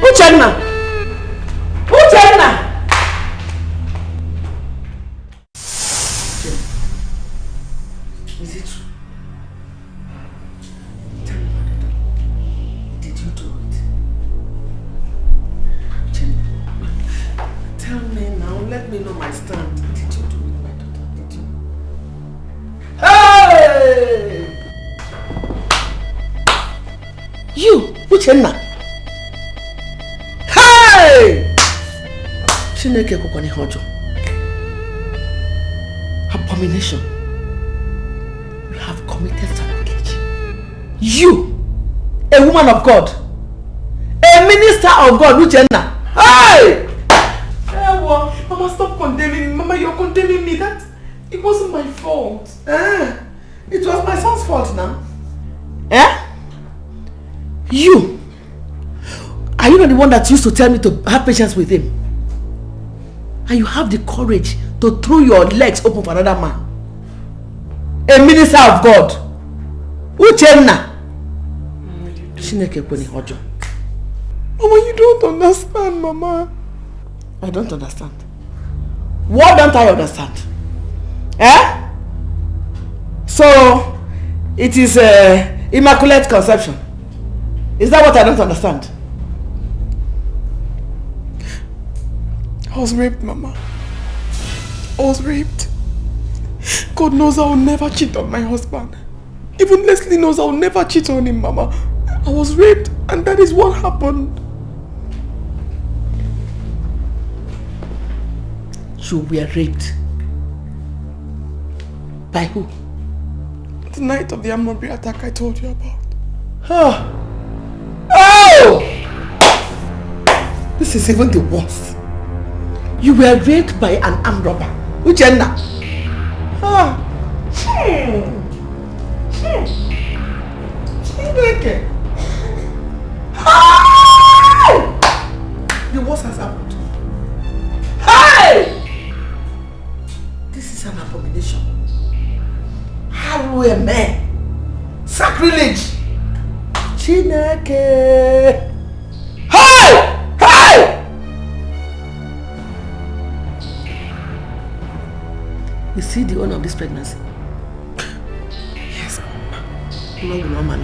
Uchenna! Uchenna! Is it true? Tell me, did you do it? Uchenna, tell me now, let me know my stand. Did you do it, my daughter? Did you? Hey! You, Uchenna! Hey! Chineke kukwani hojo. Abomination. You have committed sacrilege. You, a woman of God, a minister of God, Uchenna. Hey! Mama, stop condemning me. Mama, you're condemning me. That it wasn't my fault. It was my son's fault now. Eh? You! Are you not the one that used to tell me to have patience with him? And you have the courage to throw your legs open for another man? A minister of God? Uchenna! Chineke kweni hojo. Mama, you don't understand, Mama. I don't understand. What don't I understand? Eh? So, it is immaculate conception. Is that what I don't understand? I was raped, Mama. I was raped. God knows I will never cheat on my husband. Even Leslie knows I will never cheat on him, Mama. I was raped, and that is what happened. You were raped. By who? The night of the armory attack I told you about. Oh! This is even the worst. You were raped by an armed robber. Uchenna. The worst has happened. Hey! This is an abomination. How a man? Sacrilege! Chineke! Hey! Hey! You see the owner of this pregnancy? Yes, Mama.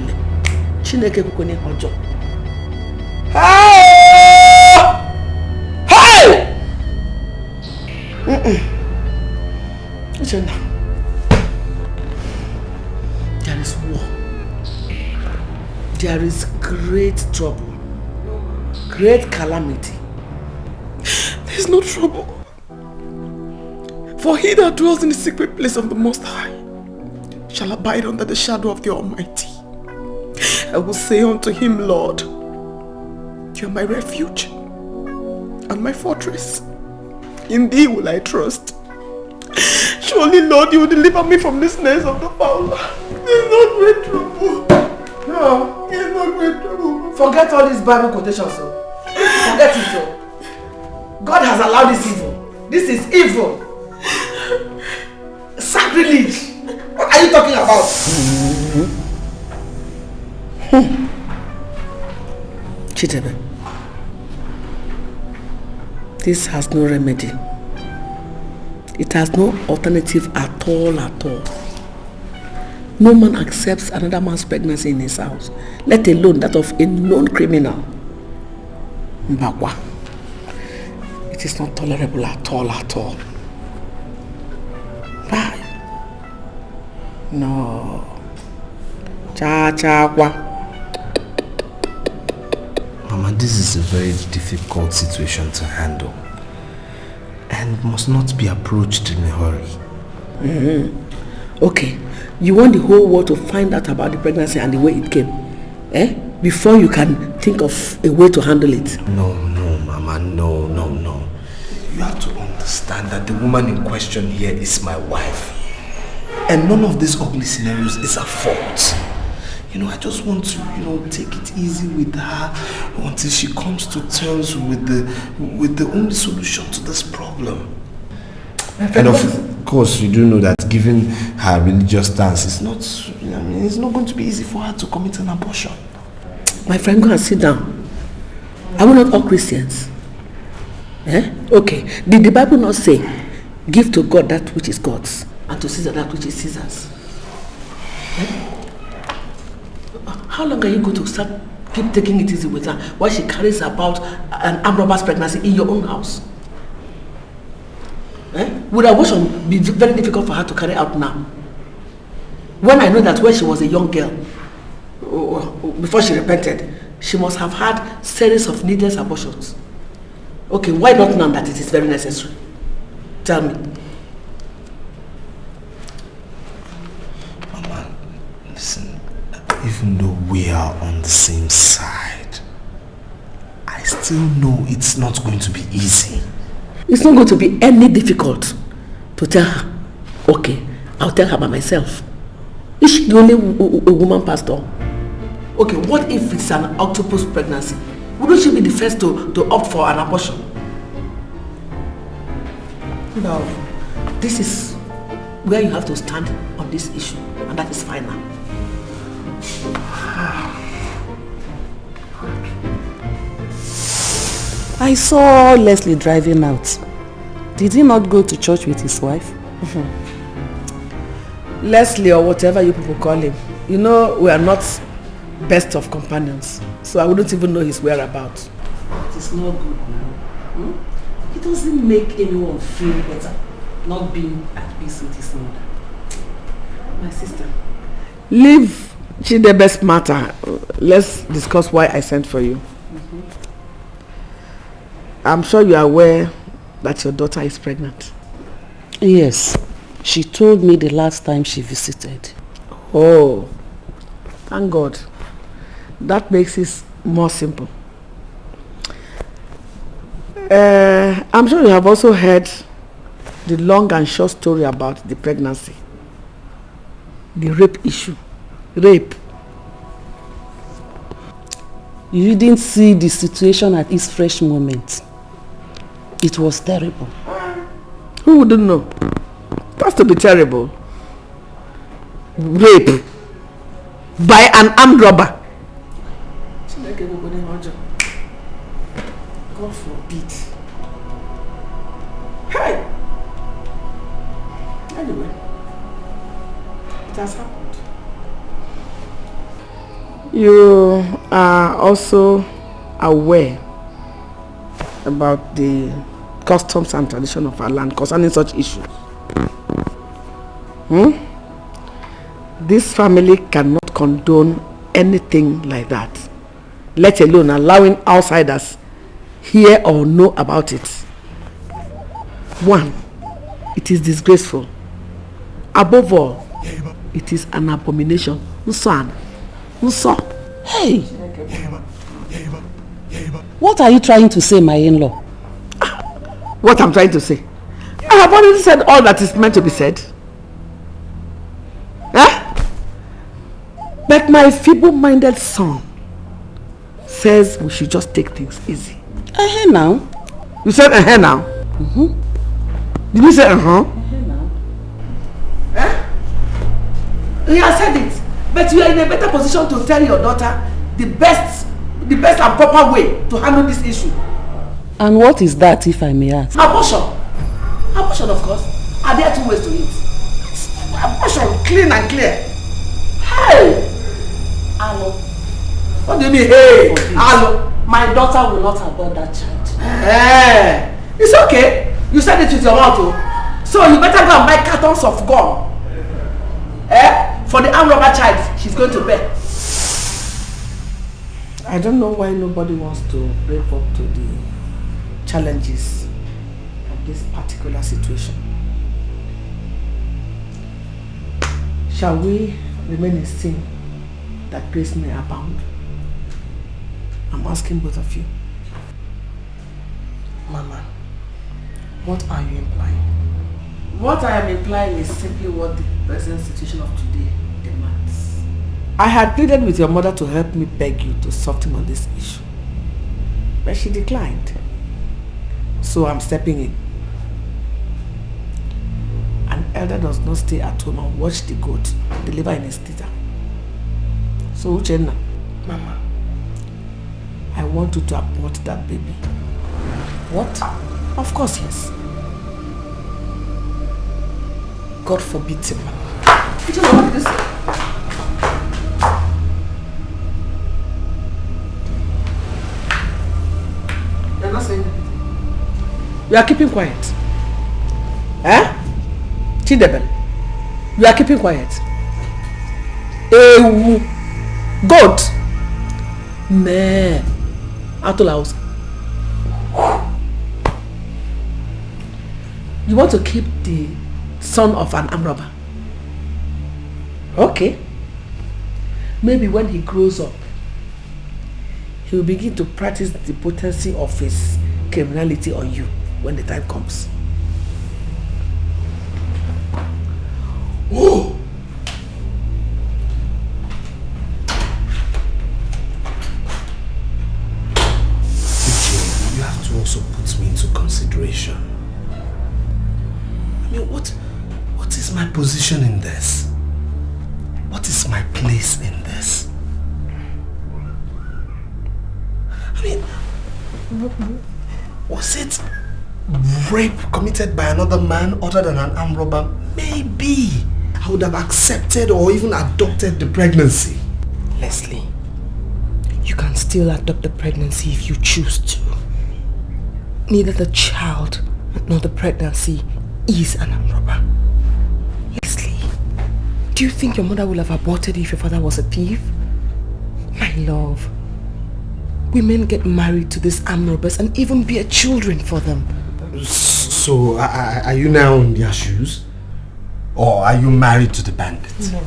Chineke kukone hojo. Hey! Hey! Uchenna. There is war. There is great trouble. Great calamity. There's no trouble. For he that dwells in the secret place of the Most High shall abide under the shadow of the Almighty. I will say unto him, Lord, you are my refuge and my fortress. In thee will I trust. Surely, Lord, you will deliver me from the snares of the fowler. There's no great trouble. No, there's no great trouble. Forget all these Bible quotations, so. Forget it, so. God has allowed this evil. This is evil. Sacrilege. What are you talking about? Chidebe. This has no remedy. It has no alternative at all. No man accepts another man's pregnancy in his house, let alone that of a known criminal. Mbakwa. It is not tolerable at all. Why? No. Cha-cha-kwa. Mama, this is a very difficult situation to handle and must not be approached in a hurry. Okay, you want the whole world to find out about the pregnancy and the way it came, before you can think of a way to handle it. No, Mama, no. You have to understand that the woman in question here is my wife. And none of these ugly scenarios is her fault. I just want to, take it easy with her until she comes to terms with the only solution to this problem. And of course, you do know that given her religious stance, it's not going to be easy for her to commit an abortion. My friend, go and sit down. Are we not all Christians? Eh? Okay. Did the Bible not say, give to God that which is God's, and to Caesar that which is Caesar's? Eh? How long are you going to keep taking it easy with her while she carries about an armed robber's pregnancy in your own house? Eh? Would abortion be very difficult for her to carry out now? When I know that when she was a young girl, before she repented, she must have had series of needless abortions. Okay, why not now that it is very necessary? Tell me. Mama, listen, even though we are on the same side, I still know it's not going to be easy. It's not going to be any difficult to tell her. Okay, I'll tell her by myself. Is she the only woman pastor? Okay, what if it's an octopus pregnancy? Wouldn't she be the first to opt for an abortion? No, this is where you have to stand on this issue, and that is final. I saw Leslie driving out. Did he not go to church with his wife? Leslie, or whatever you people call him, you know we are not best of companions, so I wouldn't even know his whereabouts. It is not good now. It doesn't make anyone feel better not being at peace with his mother. My sister. Leave Chidebe's matter. Let's discuss why I sent for you. I'm sure you are aware that your daughter is pregnant. Yes. She told me the last time she visited. Oh, thank God. That makes it more simple. I'm sure you have also heard the long and short story about the pregnancy. The rape issue. Rape. You didn't see the situation at its fresh moment. It was terrible. Who wouldn't know? That's to be terrible. Rape by an armed robber. God forbid. Hey! Anyway, it has happened. You are also aware about the customs and tradition of our land concerning such issues. This family cannot condone anything like that, let alone allowing outsiders hear or know about it. One, it is disgraceful. Above all, it is an abomination. Hey! What are you trying to say, my in-law? What I'm trying to say? I have already said all that is meant to be said. But my feeble-minded son says we should just take things easy. Now. You said now? Did you say now? He has said it. But you are in a better position to tell your daughter the best and proper way to handle this issue. And what is that, if I may ask? Abortion. Abortion, of course. Are there two ways to it? Abortion, clean and clear. Hey! Hello. What do you mean, hey? Hello. My daughter will not abort that child. Hey! It's okay. You said it with your mouth, oh. So you better go and buy cartons of gum. For the armed robber child she's going to bear. I don't know why nobody wants to brave up to the challenges of this particular situation. Shall we remain in sin that grace may abound? I'm asking both of you. Mama, what are you implying? What I am implying is simply what the present situation of today demands. I had pleaded with your mother to help me beg you to soften on this issue, but she declined. So I'm stepping in. An elder does not stay at home and watch the goat deliver in his litter. So Uchenna, Mama, I I want you to abort that baby. What? Of course, yes. God forbid it, man. You don't know what this is. You're not saying anything. You are keeping quiet. Eh? Chidebel, you are keeping quiet. God. Meh. Out of house. You want to keep the son of an armed robber? Okay. Maybe when he grows up, he will begin to practice the potency of his criminality on you when the time comes. Oh! You have to also put me into consideration. I mean, what is my position in this? What is my place in this? I mean, was it rape committed by another man other than an armed robber? Maybe I would have accepted or even adopted the pregnancy. Leslie, you can still adopt the pregnancy if you choose to. Neither the child nor the pregnancy is an armed robber. Leslie, do you think your mother would have aborted if your father was a thief? My love, women get married to these armed robbers and even bear children for them. So, are you now in their shoes? Or are you married to the bandits? No,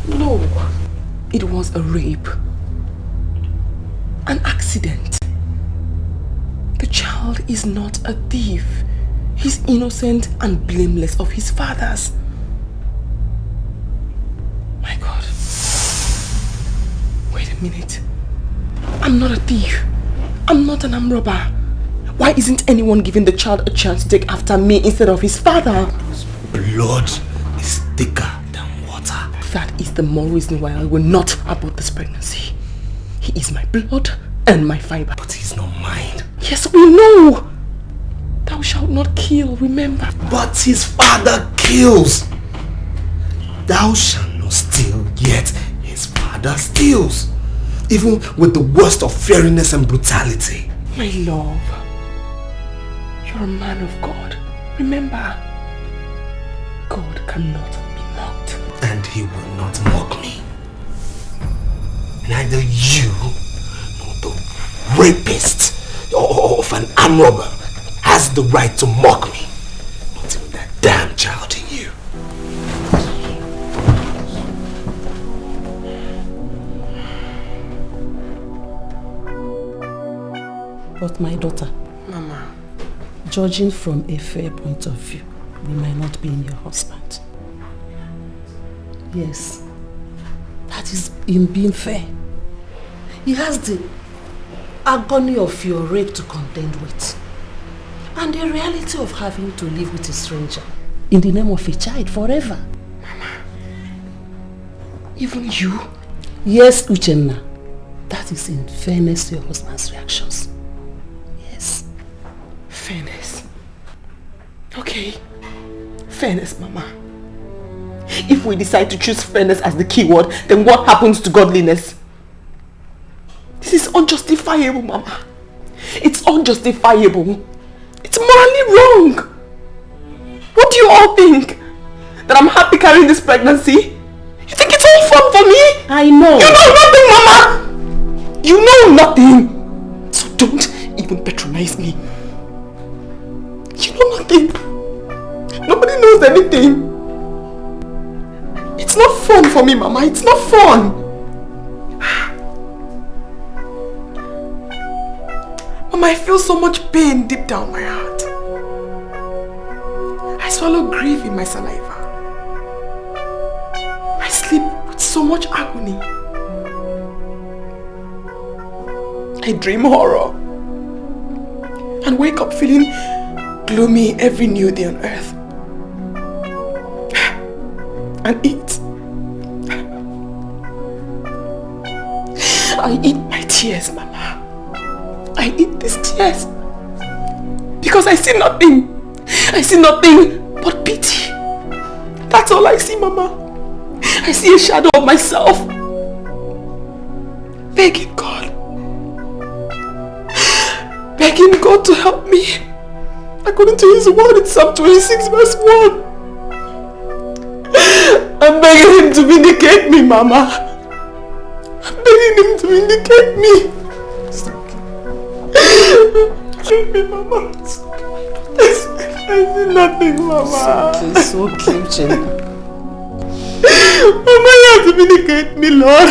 no. It was a rape. An accident. The child is not a thief. He's innocent and blameless of his fathers. My God. Wait a minute. I'm not a thief. I'm not an armed robber. Why isn't anyone giving the child a chance to take after me instead of his father? His blood is thicker than water. That is the more reason why I will not abort this pregnancy. He is my blood and my fiber. But he's not mine. Yes, we know. Thou shalt not kill, remember. But his father kills. Thou shalt not steal, yet his father steals. Even with the worst of fairiness and brutality. My love, you're a man of God. Remember, God cannot be mocked. And he will not mock me. Neither you nor the rapist of an armed robber has the right to mock me. Not even that damn child in you. But my daughter, Mama, judging from a fair point of view, we might not be in your husband. Yes, that is him being fair. He has the agony of your rape to contend with, and the reality of having to live with a stranger in the name of a child forever. Mama, even you? Yes, Uchenna, that is in fairness to your husband's reactions. Yes. Fairness. Okay. Fairness, Mama. If we decide to choose fairness as the keyword, then what happens to godliness? This is unjustifiable, Mama. It's unjustifiable. It's morally wrong. What do you all think? That I'm happy carrying this pregnancy? You think it's all fun for me? I know. You know nothing, Mama! You know nothing. So don't even patronize me. You know nothing. Nobody knows anything. It's not fun for me, Mama. It's not fun. Mama, I feel so much pain deep down my heart. I swallow grief in my saliva. I sleep with so much agony. I dream horror and wake up feeling gloomy every new day on earth. And eat. I eat my tears, Mama. I eat these tears. Because I see nothing. I see nothing but pity. That's all I see, Mama. I see a shadow of myself. Begging God. Begging God to help me. According to his word in Psalm 26 verse 1. I'm begging him to vindicate me, Mama. I'm begging him to vindicate me. It's okay. Vindicate me, Mama. I see nothing, Mama. It's okay, Jenna. Mama, you have to vindicate me, Lord.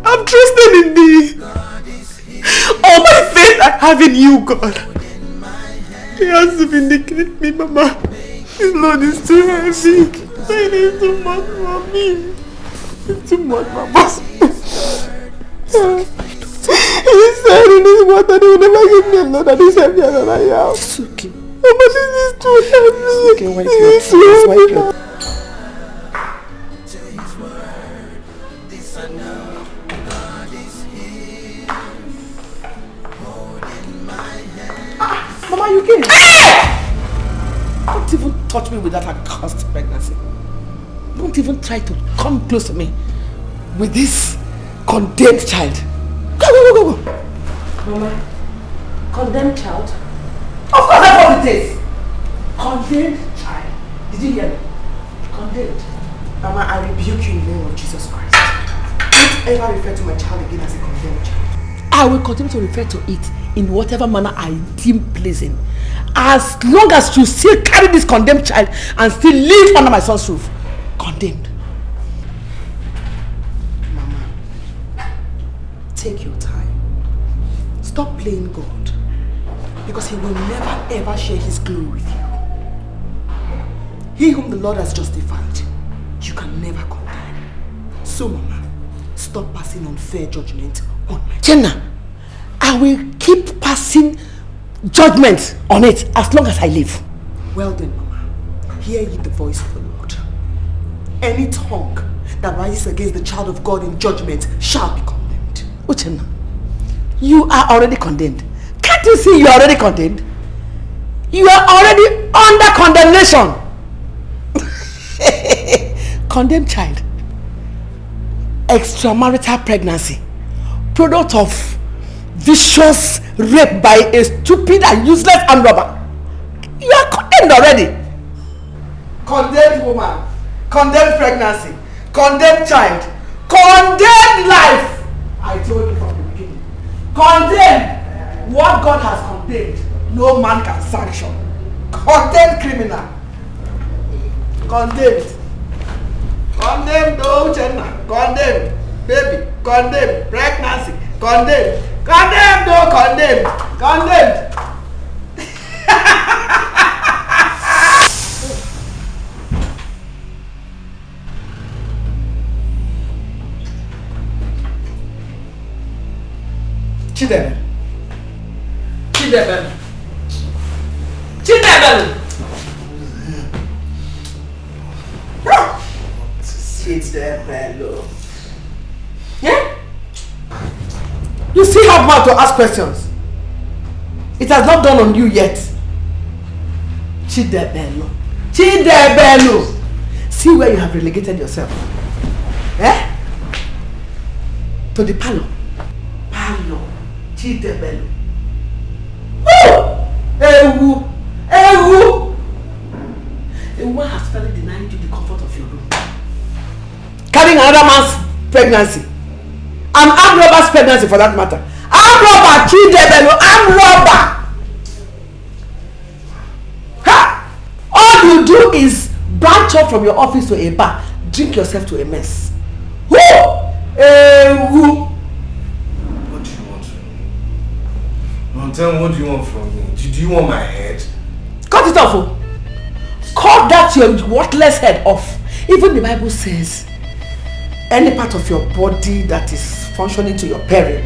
I'm trusting in thee. All my faith I have in you, God. He has to vindicate me, Mama. This load is too heavy. I need too much for me. It's too much, Mama. He said in his word that he will never give me a load that is heavier than I am. It's okay. Mama, this is too heavy. It's okay, wipe your tears, wipe your tears. Mama, you came. Don't even touch me with that accursed pregnancy. Don't even try to come close to me with this condemned child. Go, go, go, go, go. Mama, condemned child? Of course that's what it is. Condemned child. Did you hear me? Condemned. Mama, I rebuke you in the name of Jesus Christ. Don't ever refer to my child again as a condemned child. I will continue to refer to it in whatever manner I deem pleasing. As long as you still carry this condemned child and still live under my son's roof. Condemned. Mama, take your time. Stop playing God. Because he will never ever share his glory with you. He whom the Lord has justified, you can never condemn. So, Mama, stop passing unfair judgment on my child. Jenna, I will keep passing judgment on it as long as I live. Well then, Mama, hear ye the voice of the Lord. Any tongue that rises against the child of God in judgment shall be condemned. Uchenna, you are already condemned. Can't you see you are already condemned? You are already under condemnation. Condemned child. Extramarital pregnancy. Product of vicious rape by a stupid and useless armed robber. You are condemned already. Condemned woman. Condemned pregnancy. Condemned child. Condemned life. I told you from the beginning. Condemned. What God has condemned, no man can sanction. Condemned criminal. Condemned. Condemned, oh Jenna. Condemned. Baby. Condemned. Pregnancy. Condemned. Condemned, oh condemned. Condemned. Chidebelu. Chidebelu. Chidebelu. Chidebelu. Yeah? You still have mouth to ask questions. It has not dawned on you yet. Chidebelu. Chidebelu. See where you have relegated yourself. Eh? To the parlor. Parlor. Chidebelu. Woo! Ewu! Ewu! A woman has finally denied you the comfort of your room. Carrying another man's pregnancy. An armed robber's pregnancy for that matter. Armed robber! Chidebelu! Armed robber! Ha! All you do is branch off from your office to a bar. Drink yourself to a mess. Woo! Ewu! Tell me, what do you want from me? Do you want my head? Cut it off! Oh. Cut that your worthless head off. Even the Bible says, any part of your body that is functioning to your peril,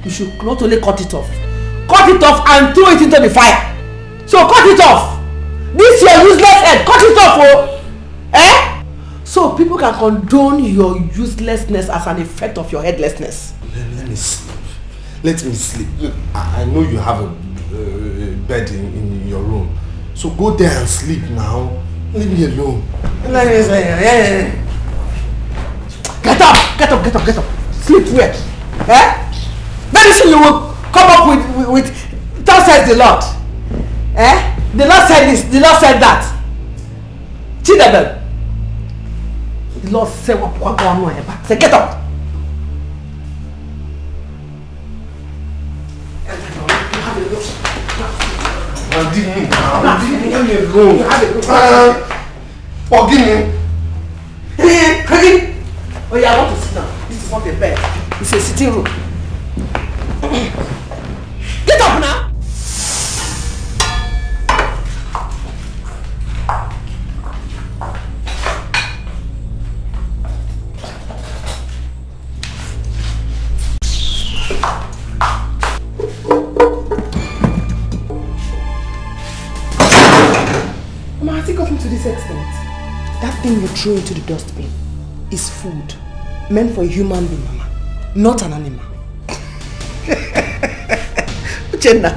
you should not only cut it off and throw it into the fire. So cut it off. This your useless head, cut it off, oh. Eh? So people can condone your uselessness as an effect of your headlessness. Let me see. Let me sleep. Look, I know you have a bed in your room. So go there and sleep now. Leave me alone. Get up. Sleep where? Eh? Very soon you will come up with thus says the Lord. Eh? The Lord said this, the Lord said that. Chidabel. The Lord said what say get up. Forgive me. Oh yeah, I want to sit down. This is not a bed. It's a sitting room. Get up now! Mama, has it gotten to this extent? That thing you throw into the dustbin is food meant for a human being, Mama, not an animal. Uchenna,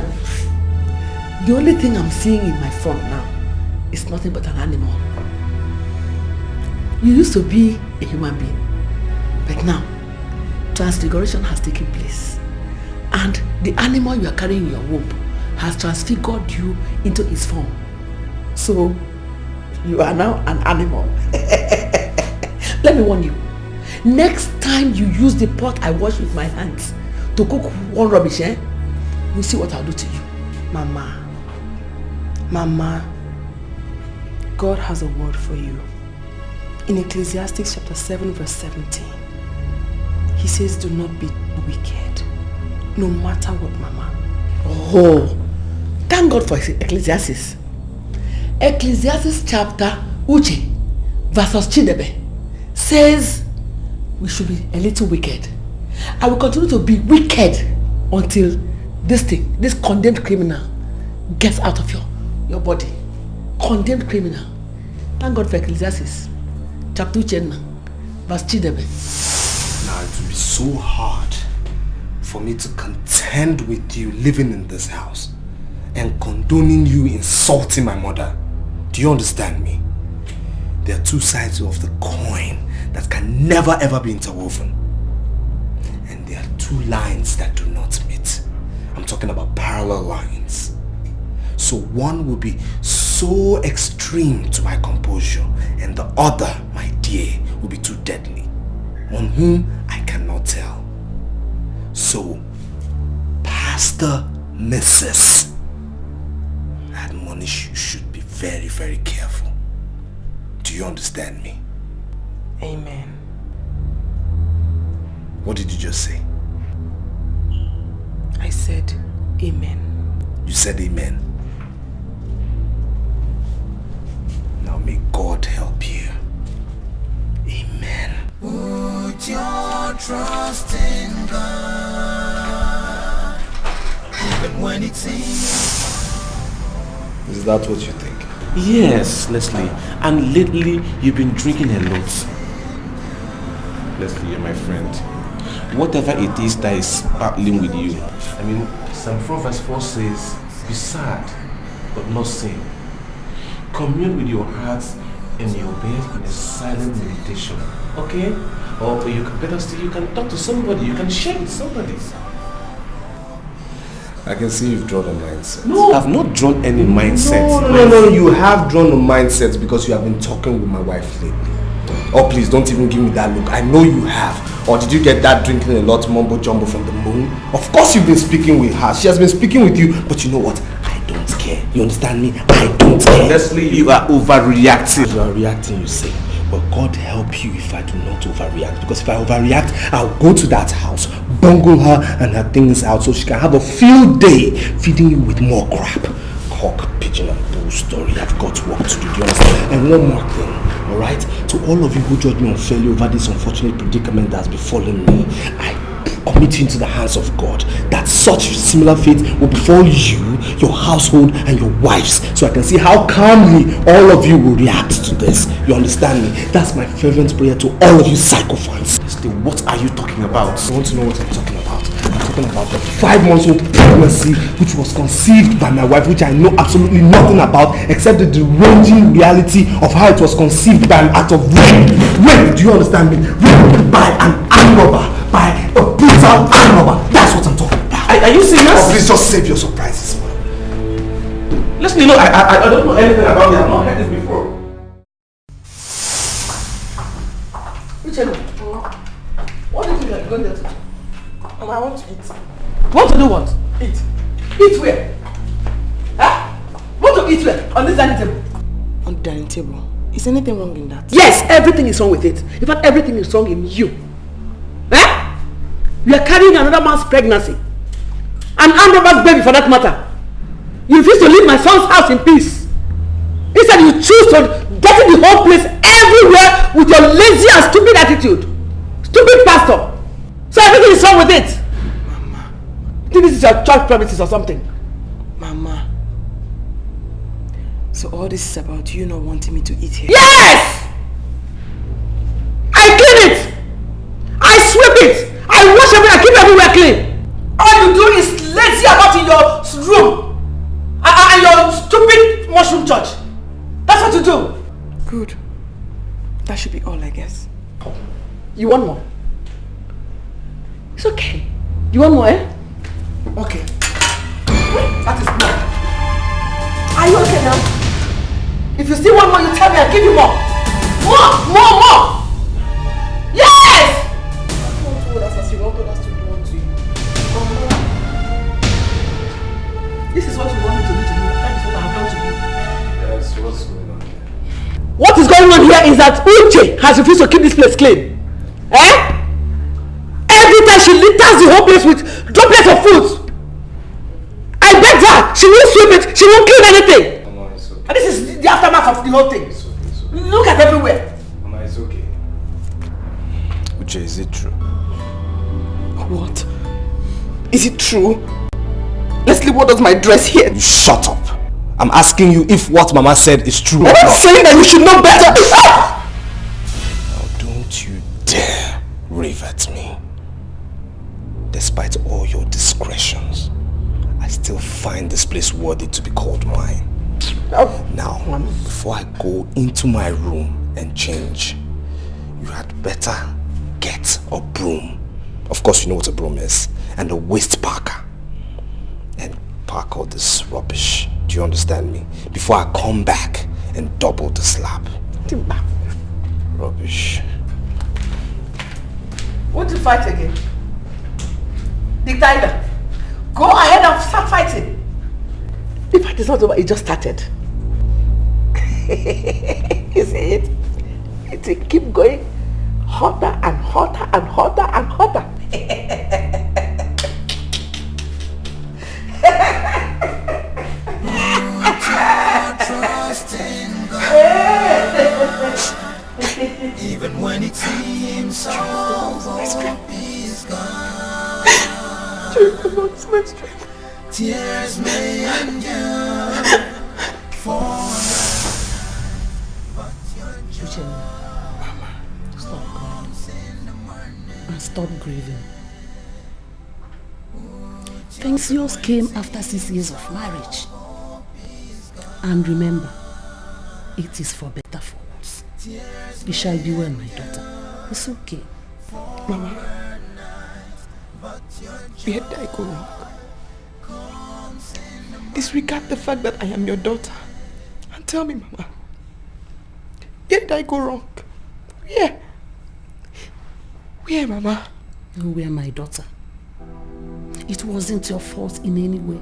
the only thing I'm seeing in my front now is nothing but an animal. You used to be a human being, but now transfiguration has taken place, and the animal you are carrying in your womb has transfigured you into its form. So you are now an animal. Let me warn you. Next time you use the pot I wash with my hands to cook one rubbish, you'll see what I'll do to you. Mama, God has a word for you. In Ecclesiastes chapter 7 verse 17, he says, do not be wicked, no matter what, Mama. Oh, thank God for Ecclesiastes. Ecclesiastes chapter Uche versus Chidebe says we should be a little wicked. I will continue to be wicked until this condemned criminal gets out of your body. Condemned criminal. Thank God for Ecclesiastes chapter Uche verse Chidebe. Now it will be so hard for me to contend with you living in this house and condoning you insulting my mother. Do you understand me? There are two sides of the coin that can never ever be interwoven. And there are two lines that do not meet. I'm talking about parallel lines. So one will be so extreme to my composure, and the other, my dear, will be too deadly, on whom I cannot tell. So, Pastor Mrs., I admonish you should be very, very careful. Do you understand me? Amen. What did you just say? I said amen. You said amen. Now may God help you. Amen. Put your trust in God, even when it seems. Is that what you think? Yes, Leslie. And lately, you've been drinking a lot. Leslie, you're my friend. Whatever it is that is battling with you, I mean, Psalm 4 verse 4 says, be sad, but not sin. Commune with your heart in your bed in a silent meditation. Okay? Or you can, better still, you can talk to somebody, you can share with somebody. I can see you've drawn a mindset. No, I've not drawn any mindset. No, you have drawn a mindset because you have been talking with my wife lately. Oh, please don't even give me that look. I know you have. Or did you get that drinking a lot mumbo jumbo from the moon? Of course you've been speaking with her. She has been speaking with you. But you know what? I don't care. You understand me? I don't care. Leslie, you are overreacting. You are reacting, you say. But God help you if I do not overreact. Because if I overreact, I'll go to that house, bungle her and her things out so she can have a field day feeding you with more crap. Cock, pigeon and bull story. I've got work to do. Do you understand? And one more thing, alright? To all of you who judge me unfairly over this unfortunate predicament that's befallen me, I commit you into the hands of God, that such similar fate will befall you, your household and your wives, so I can see how calmly all of you will react to this. You understand me? That's my fervent prayer to all of you sycophants. Leslie, what are you talking about? I want to know what I'm talking about. I'm talking about the 5-month-old pregnancy which was conceived by my wife, which I know absolutely nothing about except the deranging reality of how it was conceived by an act of rape. Rape, do you understand me? Rape by an armed robber, by a brutal armed robber. That's what I'm talking about. Are you serious? Oh, please just save your surprises, man. Listen, you know, I don't know anything about it. I've not heard this before. What do you think you're going there to do? Mama, I want to eat. Want to do what? Eat. Eat where? Huh? Want to eat where? On this dining table? On the dining table. Is anything wrong in that? Yes, everything is wrong with it. In fact, everything is wrong in you. Eh? You are carrying another man's pregnancy. An armed robber's baby for that matter. You refuse to leave my son's house in peace. Instead, you choose to dirty the whole place everywhere with your lazy and stupid attitude. Stupid pastor. So everything is wrong with it. Mama. I think this is your church premises or something. Mama. So all this is about you not wanting me to eat here? Yes! I clean it! I sweep it! I wash everything, I keep everywhere clean! All you do is lazy about in your room and your stupid mushroom church. That's what you do. Good. That should be all, I guess. You want more? It's okay. You want more, eh? Okay. That is more. Are you okay now? If you still want more, you tell me, I'll give you more. More! Yes! You want to us as you want us to do unto you. This is what you want me to do to you. That is what I have done to you. Yes, what's going on here? What is going on here is that Uche has refused to keep this place clean. Eh? Every time she litters the whole place with droplets of food. I begged her. She won't sweep it. She won't clean anything. Mama, it's okay. And this is the aftermath of the whole thing. It's okay. Look at everywhere. Mama, it's okay. Uche, is it true? What? Is it true? Leslie, what does my dress here? You shut up. I'm asking you if what Mama said is true or I'm not. saying that you should know better. Now don't you dare rave at me. Despite all your discretions, I still find this place worthy to be called mine. Now, before I go into my room and change, you had better get a broom. Of course you know what a broom is. And a waste packer. And pack all this rubbish. Do you understand me? Before I come back and double the slap. Rubbish. Want to fight again? Dikeh, go ahead and start fighting. The fight is not over, it just started. You see it? It will keep going hotter and hotter and hotter and hotter. Even when it seems all hope is gone, tears may endure for but your Mama, stop crying and stop grieving. Things yours came after 6 years of marriage. And remember, it is for better for us. You shall be well, my daughter. It's okay. Mama, where did I go wrong? Disregard the fact that I am your daughter. And tell me, Mama, where did I go wrong? Where, Mama? Where, my daughter? It wasn't your fault in any way.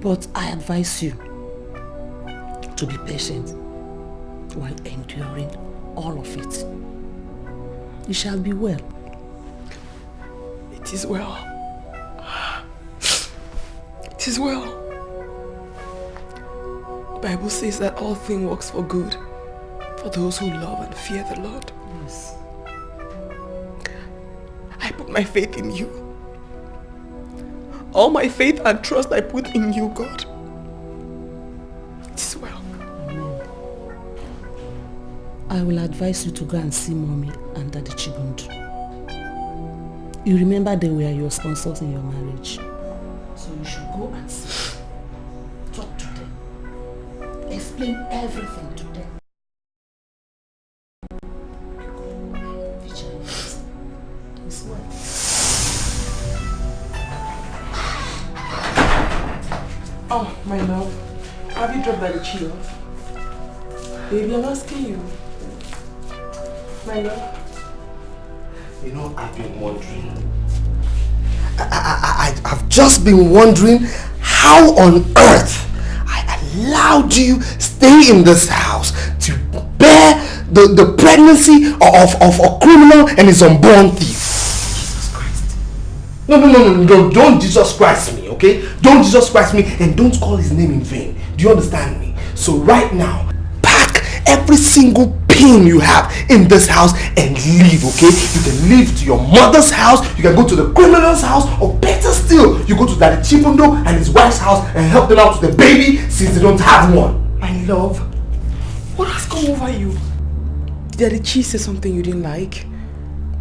But I advise you to be patient while enduring all of it. You shall be well. It is well. It is well. The Bible says that all things work for good for those who love and fear the Lord. Yes. I put my faith in you. All my faith and trust I put in you, God. It is well. Amen. I will advise you to go and see Mommy and Daddy Chibundu. You remember they were your sponsors in your marriage. So you should go and see. Talk to them. Explain everything to them. Vigilance is well. Oh, my love. Have you dropped by the chi off? Baby, I'm asking you. My love. You know, I've been wondering. I've just been wondering how on earth I allowed you stay in this house to bear the pregnancy of a criminal and his unborn thief. Jesus Christ. No, don't Jesus Christ me, okay? Don't Jesus Christ me and don't call his name in vain. Do you understand me? So right now, pack every single pin you have in this house and leave, okay? You can leave to your mother's house, you can go to the criminal's house, or better still, you go to Daddy Chibundo and his wife's house and help them out with the baby since they don't have one. My love, what has come over you? Did Daddy Chi say something you didn't like?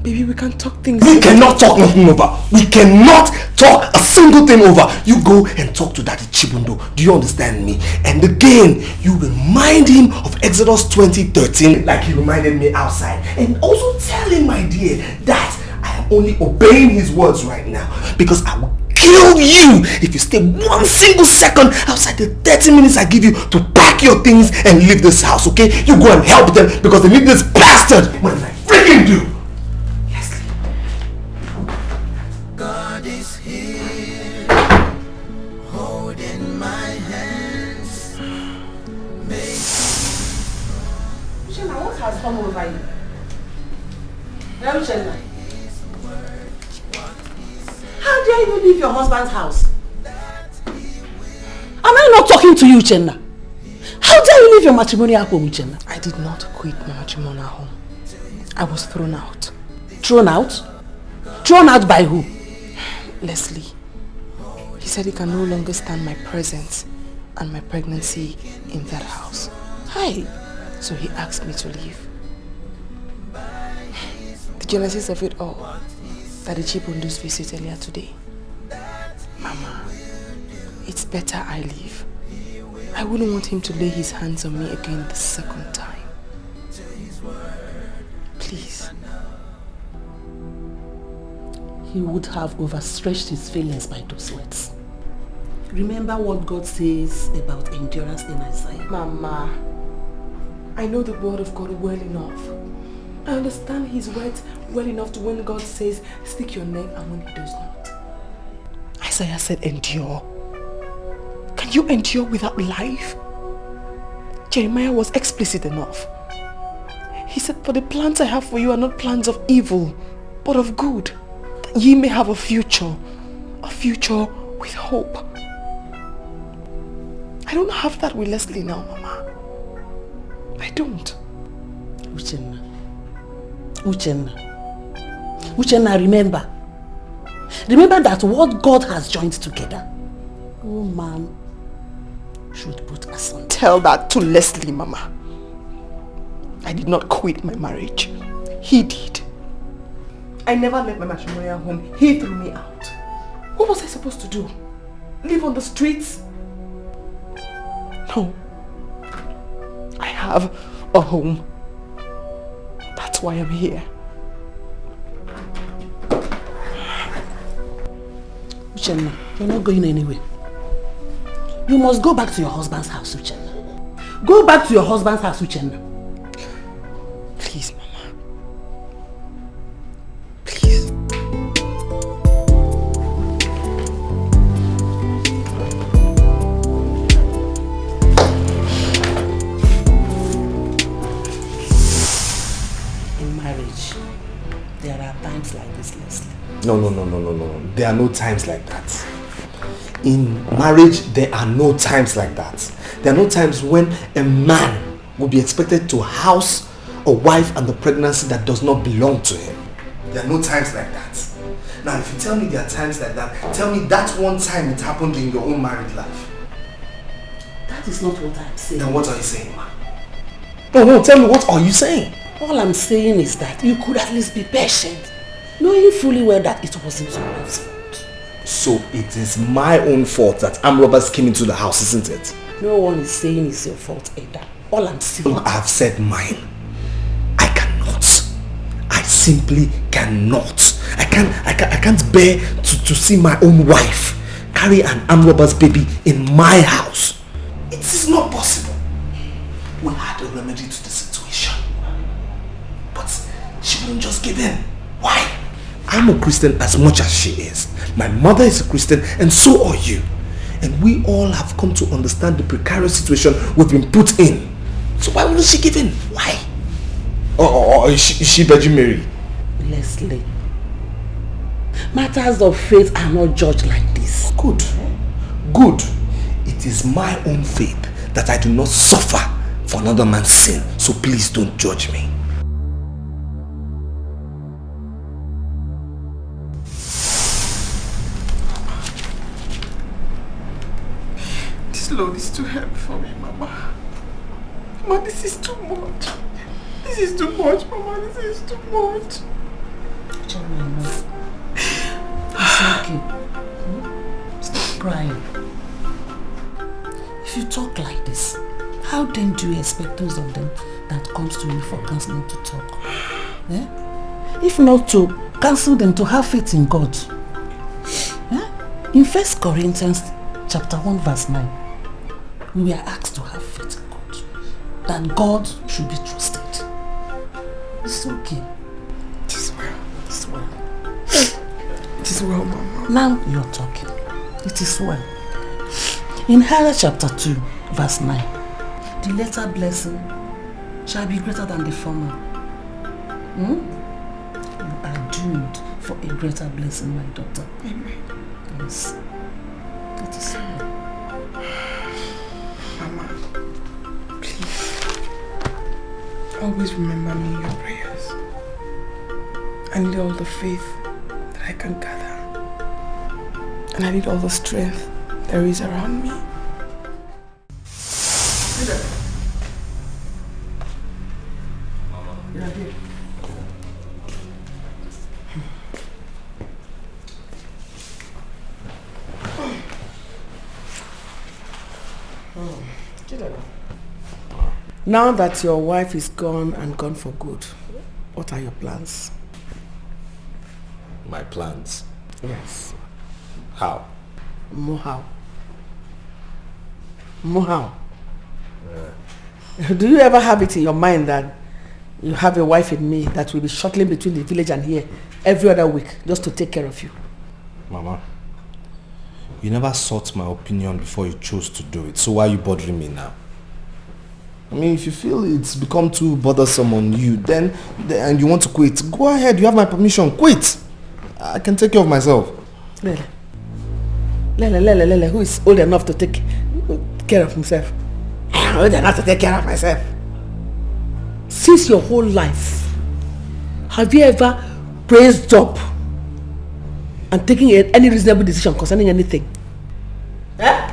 Baby, we can't talk things We cannot talk nothing over. We cannot talk a single thing over. You go and talk to Daddy Chibundo. Do you understand me? And again, you remind him of Exodus 20:13 like he reminded me outside. And also tell him, my dear, that I am only obeying his words right now. Because I will kill you if you stay one single second outside the 30 minutes I give you to pack your things and leave this house, okay? You go and help them because they need this bastard. What did I freaking do? God is here, holding my hands. Uchenna, what has come over you? Now, Uchenna, how dare you leave your husband's house? Am I not talking to you, Uchenna? How dare you leave your matrimonial home, Uchenna? I did not quit my matrimonial home. I was thrown out. Thrown out? Thrown out by who? Leslie. He said he can no longer stand my presence and my pregnancy in that house. Hi. So he asked me to leave. The genesis of it all, Daddy Chibundu's visit earlier today. Mama, it's better I leave. I wouldn't want him to lay his hands on me again the second time. Please. He would have overstretched his feelings by those words. Remember what God says about endurance in Isaiah. Mama, I know the word of God well enough. I understand his words well enough to when God says, stick your neck, and when he does not. Isaiah said, endure. Can you endure without life? Jeremiah was explicit enough. He said, for the plans I have for you are not plans of evil, but of good. Ye may have a future with hope. I don't have that with Leslie now, Mama. I don't. Uchenna, remember that what God has joined together, no man should put asunder. Tell that to Leslie, Mama. I did not quit my marriage. He did. I never left my matrimonial home. He threw me out. What was I supposed to do? Live on the streets? No. I have a home. That's why I'm here. Uchenna, you're not going anywhere. You must go back to your husband's house, Uchenna. Go back to your husband's house, Uchenna. Please, Mama. Please. In marriage, there are times like this, Leslie. No. There are no times like that. In marriage, there are no times like that. There are no times when a man will be expected to house a wife and the pregnancy that does not belong to him. There are no times like that. Now, if you tell me there are times like that, tell me that one time it happened in your own married life. That is not what I'm saying. Then what are you saying, man? No, tell me, what are you saying? All I'm saying is that you could at least be patient. knowing fully well that it wasn't your wife's fault. So it is my own fault that armed robbers came into the house, isn't it? No one is saying it's your fault either. All I'm saying... Look, I have said mine. I cannot. I simply cannot. I can't bear to see my own wife carry an armed robber's baby in my house. It is not possible. We had a remedy to the situation. But she wouldn't just give in. Why? I'm a Christian as much as she is. My mother is a Christian and so are you. And we all have come to understand the precarious situation we've been put in. So why wouldn't she give in? Why? Or is she Virgin Mary? Leslie, matters of faith are not judged like this. Good. Good. It is my own faith that I do not suffer for another man's sin. So please don't judge me. This load is too heavy for me, Mama. Mama, this is too much. This is too much, Mama. This is too much. It's okay. Stop crying. If you talk like this, how then do you expect those of them that comes to you for counseling to talk? Eh? If not to counsel them to have faith in God. Eh? In 1 Corinthians chapter 1 verse 9, we are asked to have faith in God. That God should be trusted. It's okay. It is well. It's well. It is well, Mama. Now you're talking. It is well. In Haggai chapter 2, verse 9, the latter blessing shall be greater than the former. You are doomed for a greater blessing, my daughter. Amen. Yes. It is well. Mama, please, always remember me in your prayers. I need all the faith that I can gather. And I need all the strength there is around me. Mama. You're here. Now that your wife is gone and gone for good, what are your plans? My plans? Yes. How? How? Do you ever have it in your mind that you have a wife in me that will be shuttling between the village and here every other week just to take care of you? Mama, you never sought my opinion before you chose to do it, so why are you bothering me now? I mean, if you feel it's become too bothersome on you, then and you want to quit, go ahead, you have my permission, quit. I can take care of myself. Lele, who is old enough to take care of himself? I'm old enough to take care of myself. Since your whole life, have you ever praised job and taken any reasonable decision concerning anything? Eh?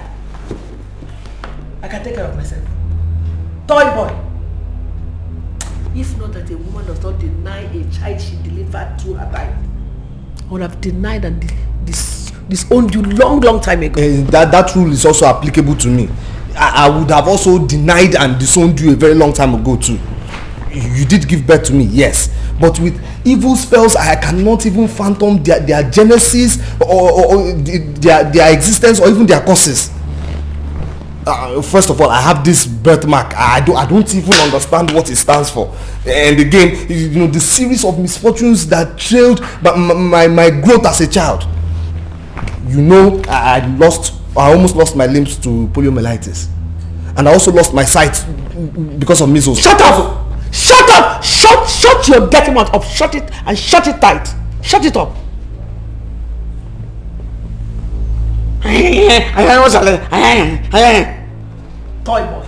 I can take care of myself. Toy boy. If not that a woman does not deny a child she delivered to her time, I would have denied and disowned you long time ago. That rule is also applicable to me. I would have also denied and disowned you a very long time ago too. You did give birth to me, yes. But with evil spells, I cannot even fathom their genesis or their existence or even their causes. First of all, I have this birthmark. I don't even understand what it stands for. And again, you know, the series of misfortunes that trailed my growth as a child. You know, I almost lost my limbs to poliomyelitis. And I also lost my sight because of measles. Shut up! Shut up! Shut your dirty mouth up. Shut it and shut it tight. Shut it up. Toy boy.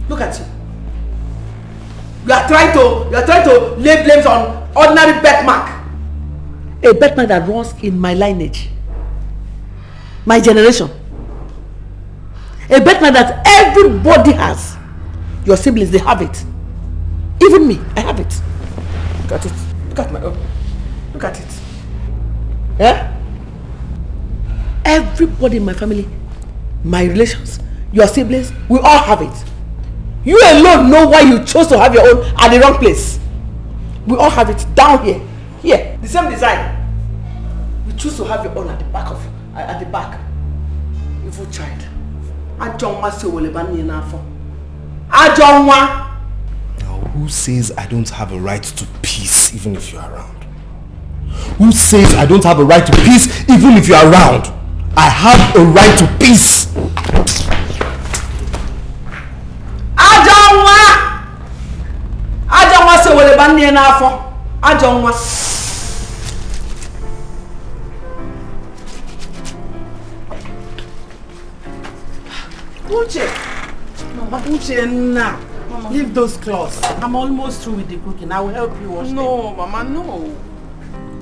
Look at you. You are trying to lay blames on ordinary birthmark. A birthmark that runs in my lineage. My generation. A birthmark that everybody has. Your siblings, they have it. Even me, I have it. Look at it. Look at my own. Look at it. Yeah? Everybody in my family, my relations, your siblings, we all have it. You alone know why you chose to have your own at the wrong place. We all have it down here. Here, the same design. You choose to have your own at the back Evil child. Now, who says I don't have a right to peace even if you're around? Who says I don't have a right to peace even if you're around? I have a right to peace. Uche, now. Leave those clothes. I'm almost through with the cooking. I will help you wash them. No, Mama, no.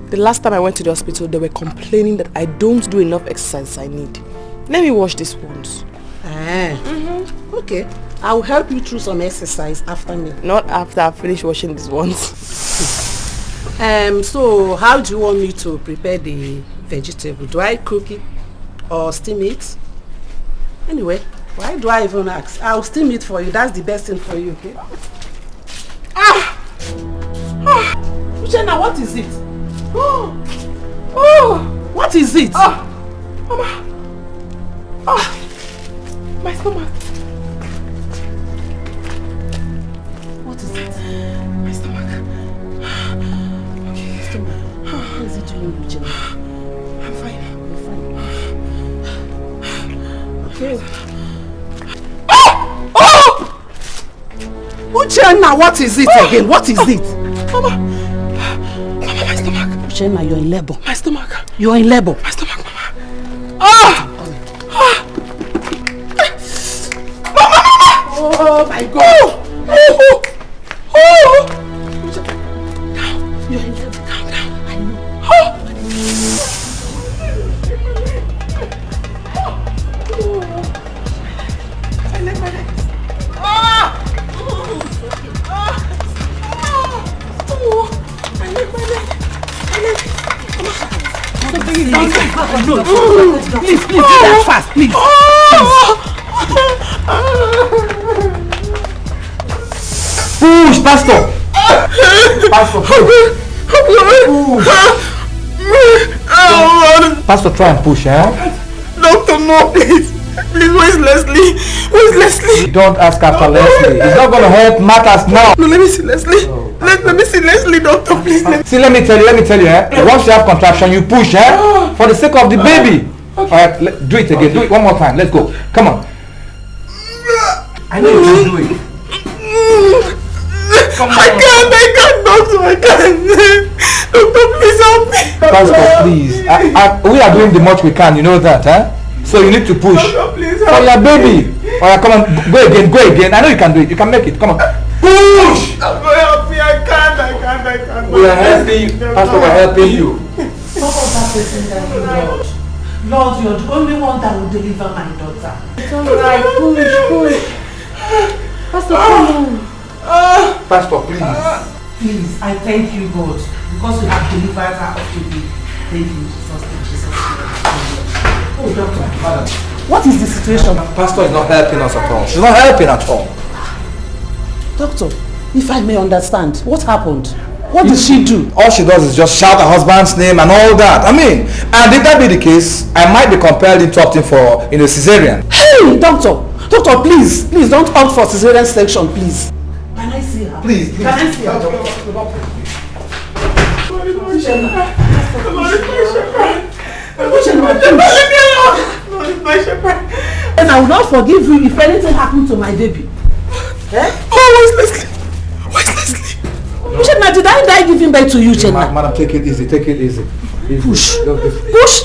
The last time I went to the hospital, they were complaining that I don't do enough exercise I need. Let me wash these ones. Okay. I will help you through some exercise after me. Not after I finish washing these ones. So how do you want me to prepare the vegetable? Do I cook it or steam it? Anyway, why do I even ask? I'll steam it for you. That's the best thing for you, okay? Uchenna, what is it? What is it? Mama. My stomach. What is it? My stomach. Okay, stomach. How is it doing, Uchenna? I'm fine. You're fine. Okay. Uchenna, what is it again? What is it? Mama, my stomach. Uchenna, you're in labor. My stomach. You're in labor. My stomach, Mama. Oh my God. You're in labor. Calm down. I know. Please, do that fast, please. Push, Pastor! Pastor, push! Pastor, try and push, eh? Doctor, no, please. Please, where's Leslie? Where's Leslie? Don't ask after Leslie. It's not going to help matters now. No, let me see Leslie. Let me see Leslie, doctor, please. See, let me tell you, eh? Once you have contraction, you push, eh? For the sake of the baby. Alright, do it again. Do it one more time. Let's go. Come on. I know you can do it. Come on. I can't, doctor, I can't. Doctor, please help me. Pastor, please. We are doing the much we can, you know that, eh? So you need to push. Doctor, please For your baby. Alright, come on. Go again. I know you can do it. You can make it. Come on. Push! Help me, I can't. We are helping you. Pastor, we are helping you. Stop all that person that you Lord. Lord, you're the only one that will deliver my daughter. It's alright. Push. Pastor, come on. Pastor, please. Please, I thank you, God, because you have delivered her of the baby. Thank you, Jesus. Oh, doctor. Madam. What is the situation? Pastor is not helping us at all. She's not helping at all. Doctor, if I may understand, what happened? What did she do? All she does is just shout her husband's name and all that. I mean, and if that be the case, I might be compelled into opting for, cesarean. Hey, doctor, please don't opt for cesarean section, please. Can I see her? Please. Can I see her, doctor? And I will not forgive you if anything happened to my baby. Eh? Oh, where's Leslie? Uchenna, did I give him back to you, Uchenna? Madam, take it easy. Push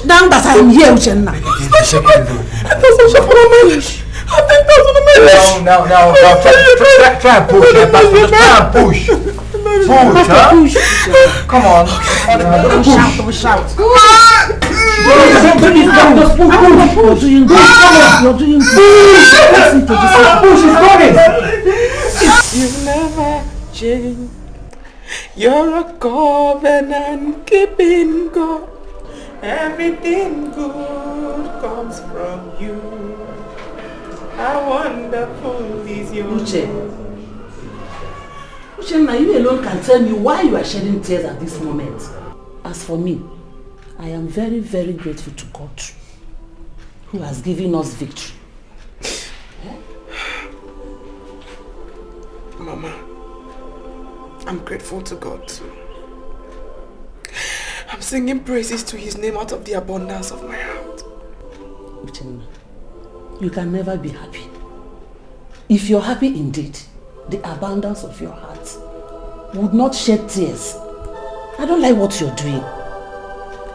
down that I am here, Uchenna. Now, try and push, Pastor. Just try and push. Push, huh? Come on. Don't shout. You're doing good. You never change. You're a covenant keeping God. Everything good comes from you. How wonderful is your Uche, now you alone can tell me why you are shedding tears at this moment. As for me, I am very, very grateful to God who has given us victory. Mama, I'm grateful to God too. I'm singing praises to his name out of the abundance of my heart. Uchenna, you can never be happy. If you're happy indeed, the abundance of your heart would not shed tears. I don't like what you're doing.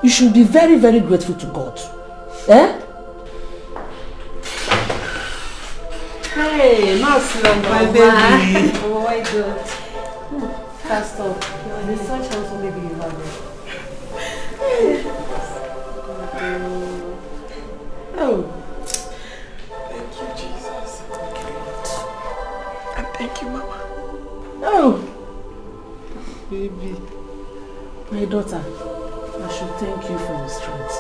You should be very, very grateful to God. Eh? Hey, my baby. Oh my God. Pastor, you're in such handsome baby you have it. Oh. Thank you, Jesus. And thank you, Mama. Oh, baby. My daughter, I should thank you for your strength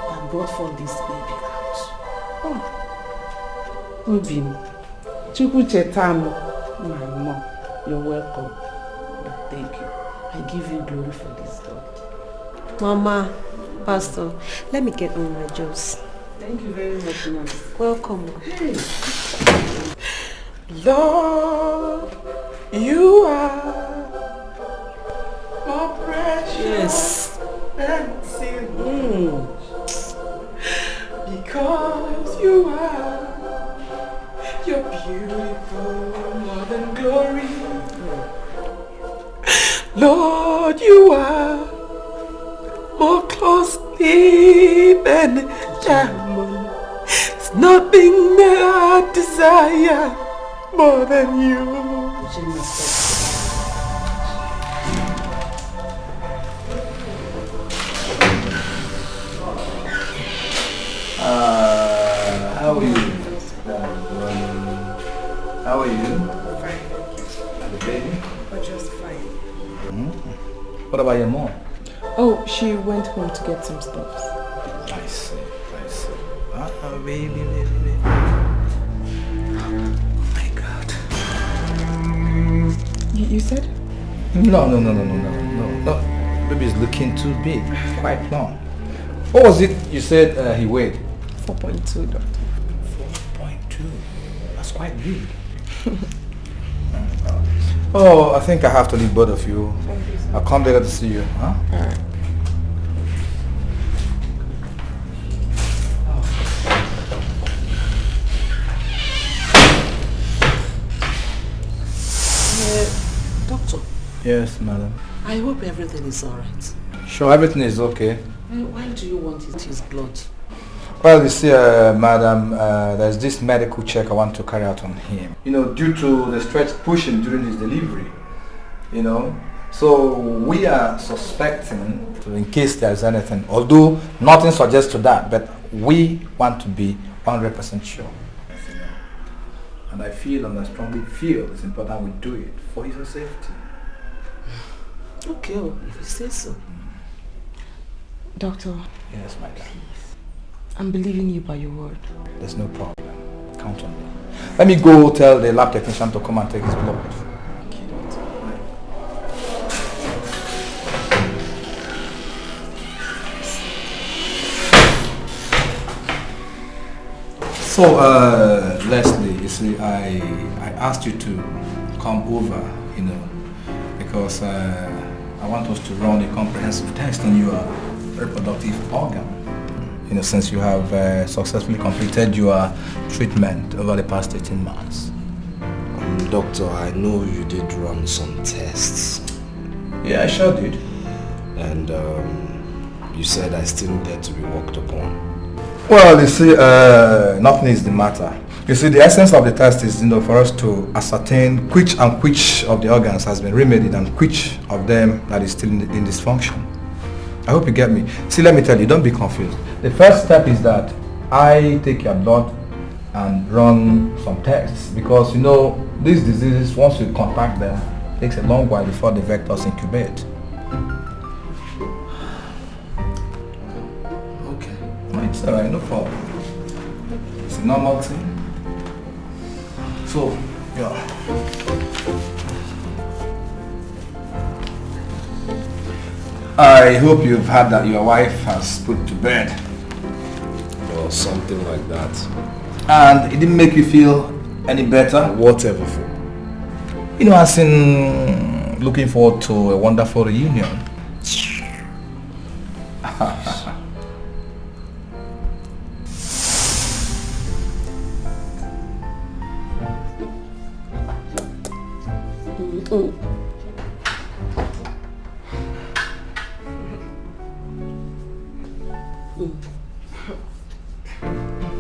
that brought forth this baby out. Oh, Obim, Chukwu Chetano, my mom, you're welcome. Thank you. I give you glory for this, God. Mama, Pastor, let me get on my jobs. Thank you very much, Mom. Welcome. Hey. Lord, you are more precious than silver. Because you are, you're beautiful more than glory. Lord, you are more closely than diamond. There's nothing that I desire more than you. How are you? How are you? Fine. And the baby? But just fine. What about your mom? Oh, she went home to get some stuff. I see. Baby. Oh my God. You said? No. Baby is looking too big, quite long. What was it you said he weighed? 4.2, doctor. 4.2. That's quite big. Oh, I think I have to leave both of you. I'll come later to see you. Huh? Alright. Doctor. Yes, madam. I hope everything is alright. Sure, everything is okay. Why do you want his blood? Well, you see, madam, there's this medical check I want to carry out on him. Due to the stretch pushing during his delivery. So we are suspecting, in case there's anything, although nothing suggests to that, but we want to be 100% sure. And I feel, and I strongly feel, it's important we do it for his safety. Okay, if you say so. Doctor, Yes, my dear. I'm believing you by your word. There's no problem. Count on me. Let me go tell the lab technician to come and take his blood. Okay, doctor. So, Leslie, you see, I asked you to come over, because I want us to run a comprehensive test on your reproductive organ. Since you have successfully completed your treatment over the past 18 months. Doctor, I know you did run some tests. Yeah, I sure did. And you said I still needed to be worked upon. Well, you see, nothing is the matter. You see, the essence of the test is, for us to ascertain which of the organs has been remedied and which of them that is still in dysfunction. I hope you get me. See, let me tell you, don't be confused. The first step is that I take your blood and run some tests because, these diseases, once you contact them, takes a long while before the vectors incubate. Okay. It's alright, no problem. It's a normal thing. So, yeah. I hope you've heard that your wife has put to bed. Or something like that. And it didn't make you feel any better? Whatever for. You know, as in looking forward to a wonderful reunion.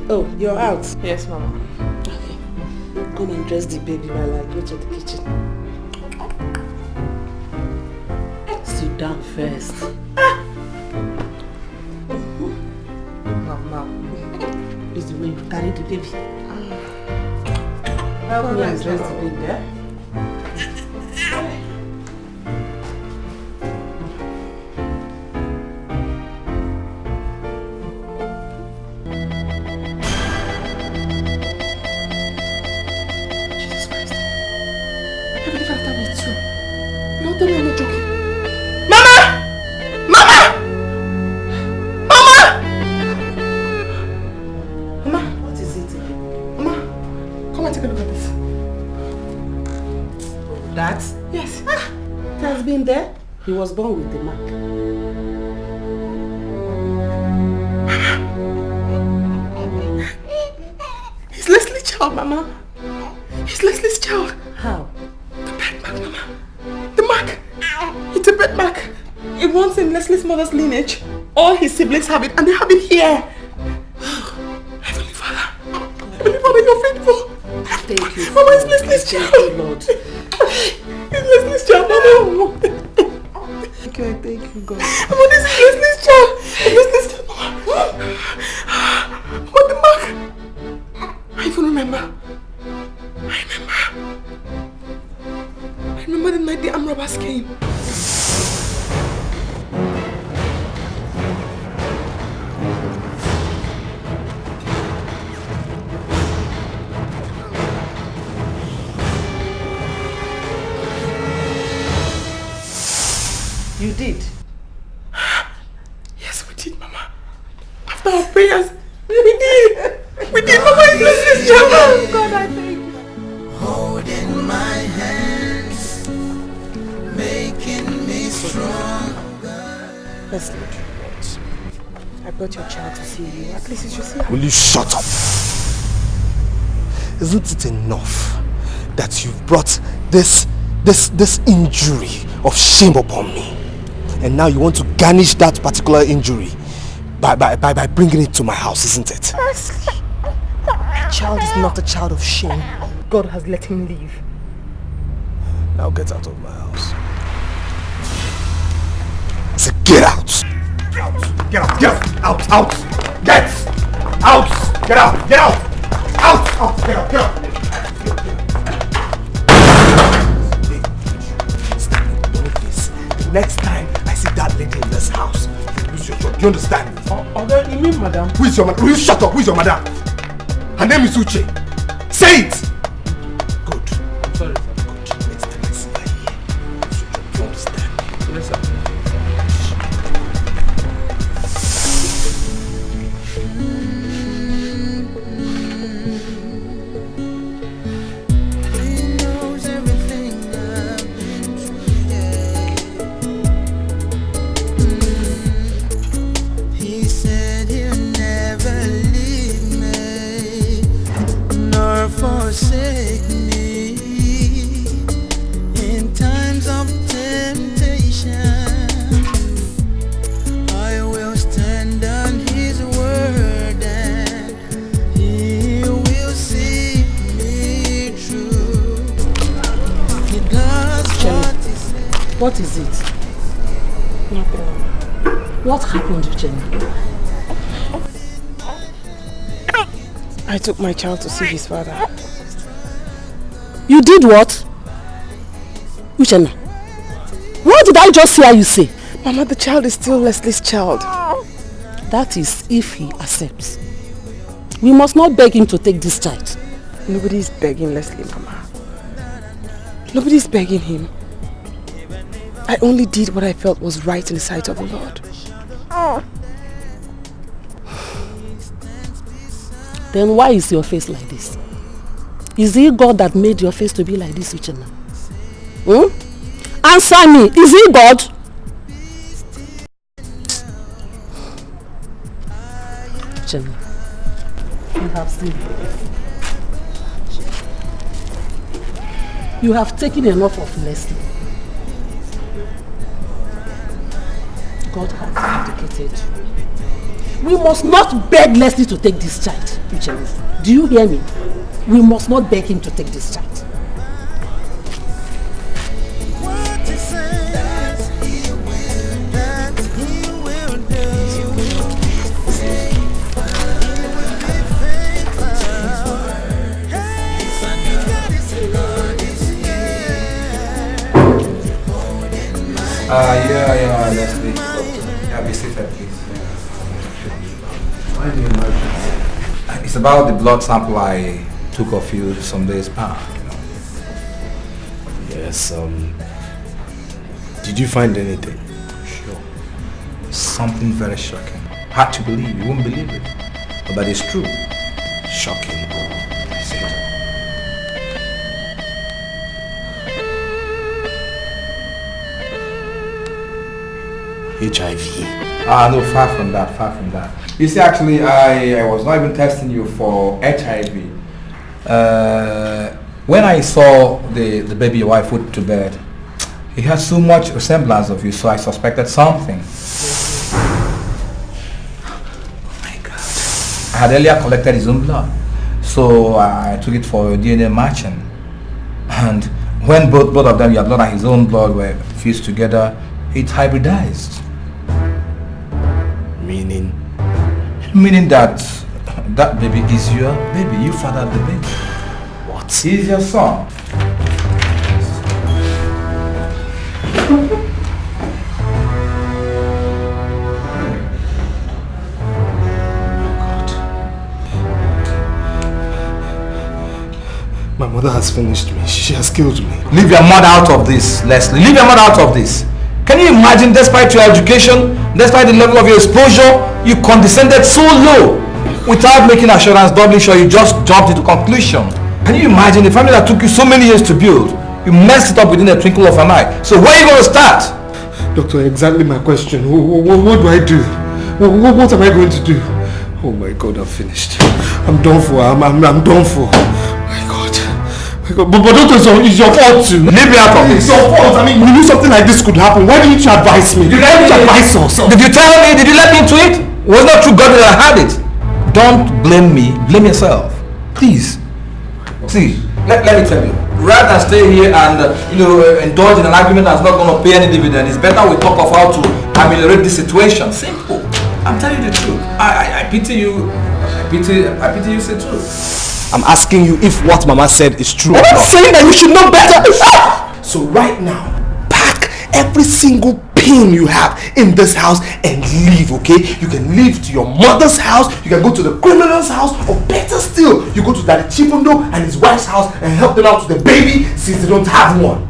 Oh, you're out? Yes, Mama. Okay. Come and dress the baby while I go to the kitchen. Sit down first. Mama. This is the way you carry the baby. Help me and dress the baby, eh? Tell me I'm not joking. Mama! Mama! Mama! Mama! What is it? Mama, come and take a look at this. That? Yes. It has been there. He was born with the mark. He's Leslie's child, Mama. He's Leslie's child. How? The birthmark, Mama. The mark. It's a birthmark. It runs in Leslie's mother's lineage. All his siblings have it, and they have it here. Heavenly Father. Heavenly Father, you're faithful. Thank you. Mama, it's Leslie's child. Thank you, Lord. It's Leslie's child, Mama. Okay, thank you, God. Mama, this is Leslie's child. It's Leslie's child, Mama. What the mark? I even remember. I remember the night the armed robbers came. You did? Yes, we did, Mama. After our prayers, we did. We did, Mama. It's Leslie's child. Oh, God, I thank you. Holding my hands, making me stronger. Leslie, I brought your child to see you. At least you should see her. Will you shut up? Isn't it enough that you've brought this injury of shame upon me? And now you want to garnish that particular injury by bringing it to my house, isn't it? Leslie, my child is not a child of shame. God has let him leave. Now get out of my house. I said get out! Get out! Get out! Get out! Out! Get out! Get out! Get out! Out! Out! Get out! Get out! Next time I see that lady in this house, you lose your job. Do you understand? Okay, you mean madam? Who is your madam? Will you shut up? Who is your madam? Her name is Uche. Say it! Good. I'm sorry, sir. Good. Next time I see her here, you lose your job. Do you understand? Yes, sir. Forsake me in times of temptation. I will stand on his word and he will see me through. He does what he says. What is it? Nothing. What happened, Jenny? I took my child to see his father. You did what? Uchenna? What did I just hear you say? Mama, the child is still Leslie's child. That is if he accepts. We must not beg him to take this child. Nobody's begging Leslie, Mama. Nobody's begging him. I only did what I felt was right in the sight of the Lord. Then why is your face like this? Is it God that made your face to be like this, Uchenna? Answer me, is it God? Uchenna, you have seen. You have taken enough of Leslie. God has indicated. We must not beg Leslie to take this child, Uchenna. Do you hear me? We must not beg him to take this child. Yeah, Leslie. Yeah, be seated, please. Why do you like this? It's about the blood sample I took of you some days back, you know. Yes, did you find anything? Sure. Something very shocking. Hard to believe, you won't believe it. But it's true. Shocking. Say it. HIV. No, far from that. You see, actually, I was not even testing you for HIV. When I saw the baby your wife put to bed, he had so much resemblance of you, so I suspected something. Oh my God. I had earlier collected his own blood, so I took it for DNA matching. And when both of them, your blood and his own blood, were fused together, it hybridized. Meaning that baby is your baby. You fathered the baby. What? He's your son. My mother has finished me. She has killed me. Leave your mother out of this, Leslie. Leave your mother out of this. Can you imagine, despite your education, despite the level of your exposure, you condescended so low? Without making assurance doubly sure, you just jumped into conclusion. Can you imagine the family that took you so many years to build? You messed it up within a twinkle of an eye. So where are you going to start? Doctor, exactly my question. What do I do? What am I going to do? Oh my God, I'm finished. I'm done for. I'm done for. But doctor, it's your fault too. Leave me out of this. It's your fault. I mean, we knew something like this could happen. Why didn't you advise me? Why didn't you advise us? Did you tell me? Did you let me into it? It was not true God that I had it. Don't blame me. Blame yourself. Please. See, let me tell you. Rather than stay here and indulge in an argument that's not going to pay any dividend, it's better we talk of how to ameliorate this situation. Simple. I'm telling you the truth. I pity you. I pity you, say true. I'm asking you if what Mama said is true. I'm not saying that you should know better. So right now, pack every single pin you have in this house and leave, okay? You can leave to your mother's house, you can go to the criminal's house, or better still, you go to Daddy Chifundo and his wife's house and help them out with the baby since they don't have one.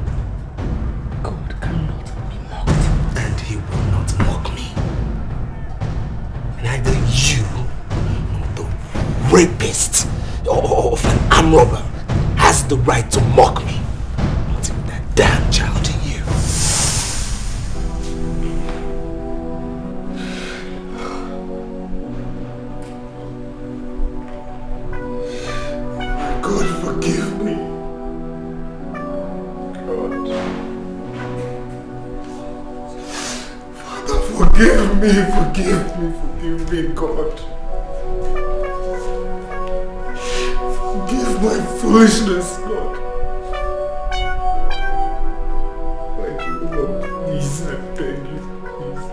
God cannot be mocked. And he will not mock me. Neither you nor the rapist of an armed robber has the right to mock me. Not even that damn child in you. God, forgive me. God. Father, forgive me, God. Forgive my foolishness, God. Thank you, Lord. Please, I beg you, please.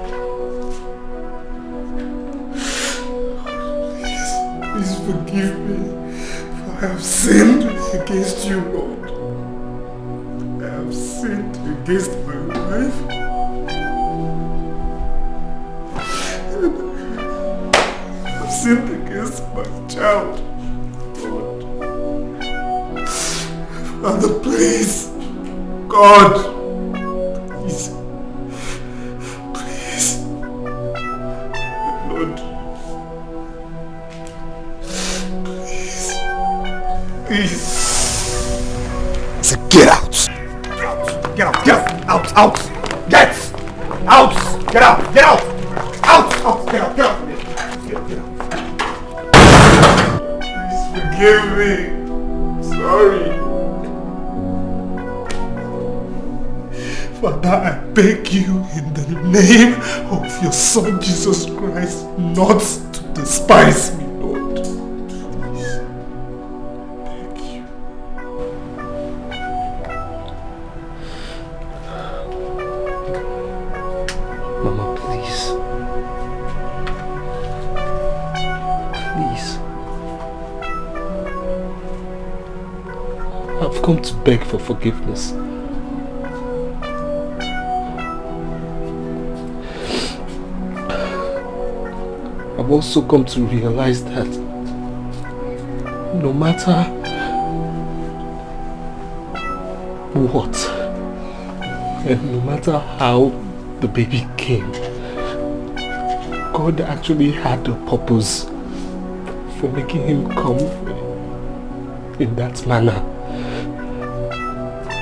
Please forgive me, for I have sinned against you, Lord. I have sinned against you. against my life. I've sinned against my child. Lord. Father, please. God. Please. Please. Lord. Please. So get out. Get out! Get out! Out! Get out! Get out! Get out! Out! Out! Get out! Get out! Get out! Please forgive me. Sorry. Father, I beg you in the name of your Son Jesus Christ not to despise me, Lord. Please. Beg you. Mama, please. Please. I've come to beg for forgiveness. I've also come to realize that no matter what, and no matter how the baby came, God actually had a purpose for making him come in that manner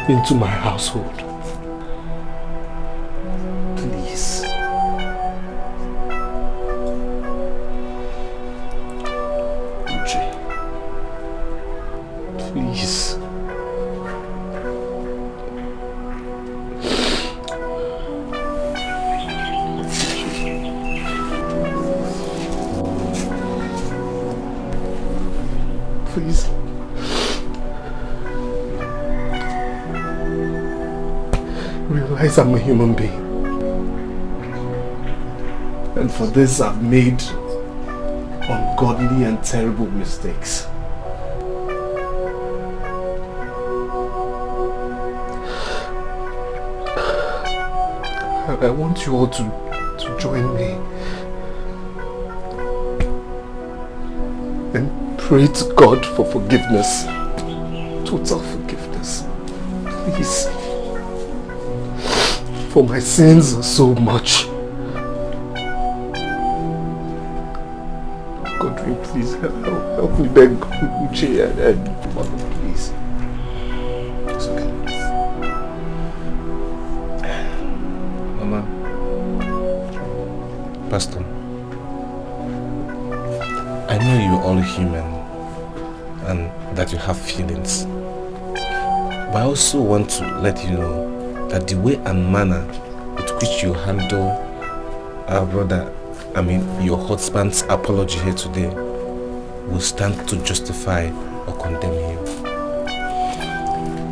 into my household. Please. Uche. Please. Please. Realize I'm a human being. And for this I've made ungodly and terrible mistakes. I want you all to join me and pray to God for forgiveness. Total forgiveness. Please. For my sins are so much. Godwin, please help me beg Uche and Mother, please. It's okay. Mama, Pastor, I know you're all human and that you have feelings, but I also want to let you know that the way and manner with which you handle our brother, your husband's apology here today, will stand to justify or condemn him.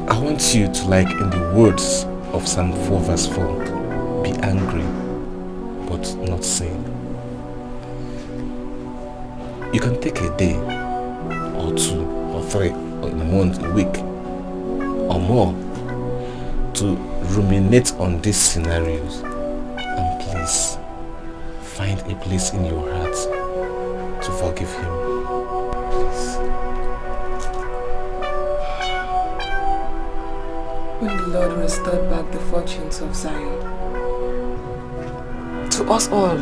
I want you to, like in the words of Psalm 4 verse 4, be angry but not sin. You can take a day or 2 or 3 or a month, a week or more to ruminate on these scenarios, and please find a place in your heart to forgive him. Please. When the Lord restored back the fortunes of Zion, to us all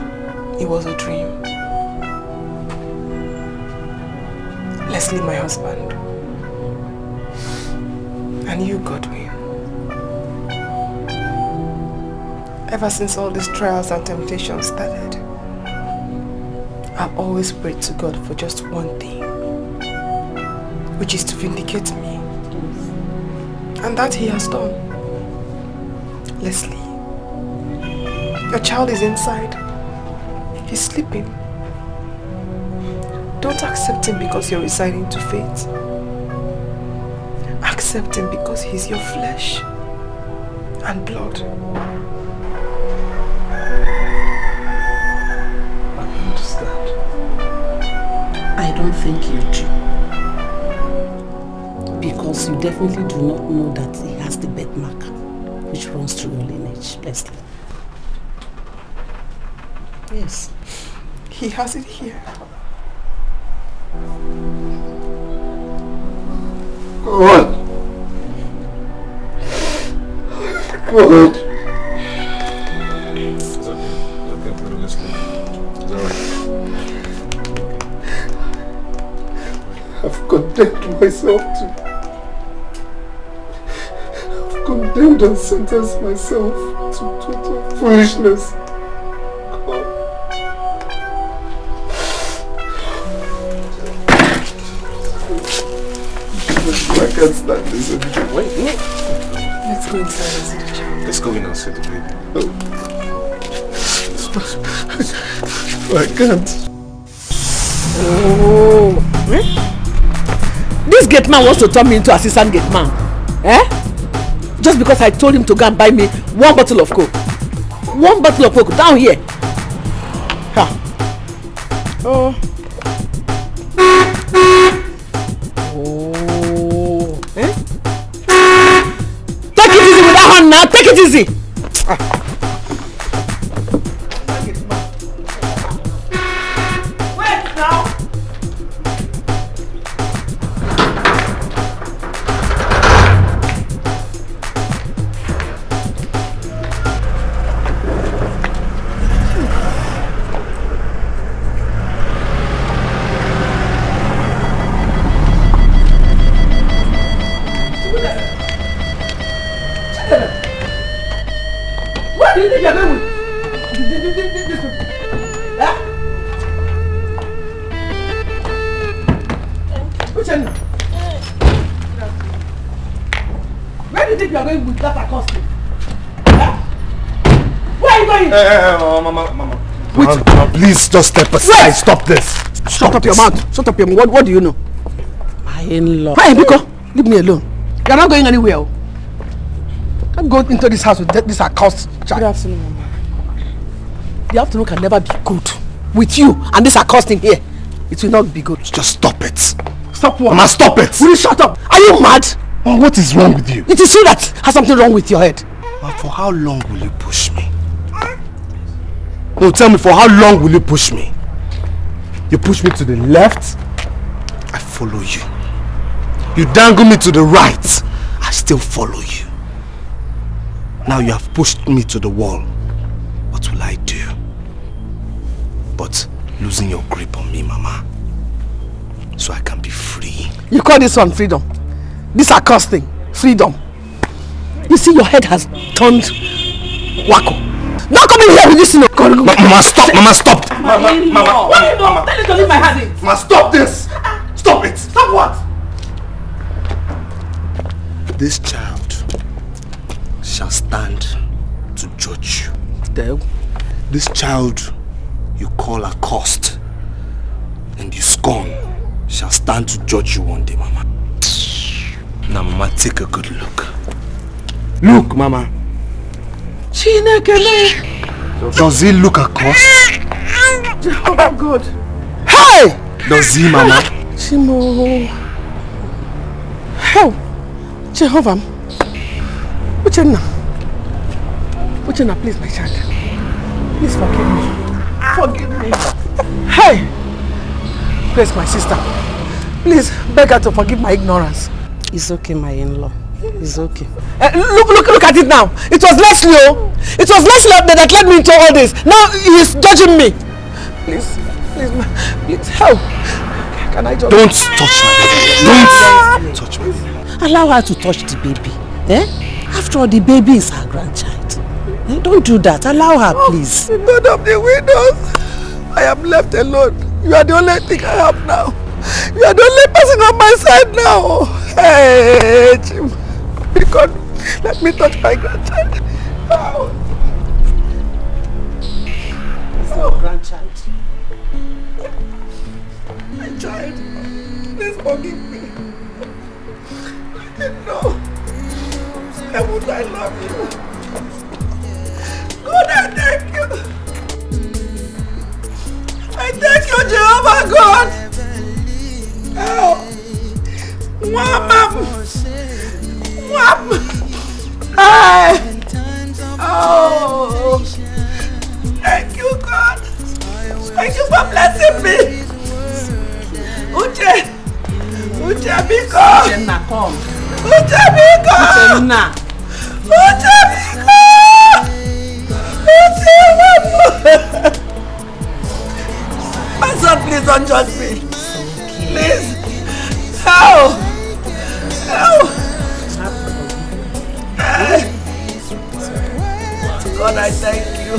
it was a dream. Leslie, my husband, and you, Godwin. Ever since all these trials and temptations started, I've always prayed to God for just one thing, which is to vindicate me. And that he has done. Leslie, your child is inside. He's sleeping. Don't accept him because you're resigning to fate. Accept him because he's your flesh and blood. I don't think you do. Because you definitely do not know that he has the birthmark. which runs through your lineage, Leslie. Yes. He has it here. God. God. It's okay, Leslie. It's alright. I've condemned myself to... I've condemned and sentenced myself to total foolishness. God. I can't stand this anymore. Wait. Let's go inside and see the child. Let's go in and see the baby. I can't. Oh. This gate man wants to turn me into assistant gate man. Eh? Just because I told him to go and buy me 1 bottle of Coke. 1 bottle of Coke down here. Ha. Oh. Oh. Eh? Take it easy with that hand now. Take it easy. Wait now. Where do you think you're going with? This one? Huh? Which end? Where do you think you're going with that accosting? Huh? Where are you going? Mama. Mama, please just step aside. Wait. Stop this. Shut up your mouth. Shut up your mouth. What do you know? My in-law. Hey, Biko, leave me alone. You're not going anywhere. Can't go into this house with this accursed child. Good afternoon, Mama. The afternoon can never be good. With you and this accosting here, it will not be good. Just stop it. Stop what? Mama, stop it. Will you shut up? Are you mad? Oh, what is wrong with you? It is you that has something wrong with your head. Mama, for how long will you push me? No, tell me, for how long will you push me? You push me to the left, I follow you. You dangle me to the right, I still follow you. Now you have pushed me to the wall. What will I do? But losing your grip on me, Mama, so I can be free. You call this one freedom? This accosting, freedom. You see, your head has turned wacko. Don't come in here with this, Mama, stop! Mama, stop! Mama, what do you know? Tell me to leave my hand in. Mama, stop this! Stop it! Stop what? This child shall stand to judge you. This child you call accursed and you scorn shall stand to judge you one day, Mama. Now, Mama, take a good look. Look, Mama. Does he look accursed? Oh, God. Hey! Does he, Mama? Chimo. Hell. Jehovah. Uchenna, please, my child. Please forgive me. Forgive me. Hey! Please, my sister. Please, beg her to forgive my ignorance. It's okay, my in-law. It's okay. Look at it now. It was Leslie, oh. It was Leslie that led me into all this. Now he's judging me. Please, help. Can I just... Don't touch my baby. Don't touch my baby. Allow her to touch the baby. Eh? After all, the baby is her grandchild. Eh? Don't do that. Allow her, please. God of the widows, I am left alone. You are the only thing I have now. You are the only person on my side now. Hey, Jim. God, let me touch my grandchild. Oh. It's your grandchild. My child, please forgive me. No. I love you. God, I thank you. I thank you, Jehovah God. Oh. Wham. Hi. Stop blessing me. Uche, Biko. Uchenna, come. Uche, Biko. Uchenna. Uche, Biko. Uche, my son, please don't judge me. Please. How? God, I thank you.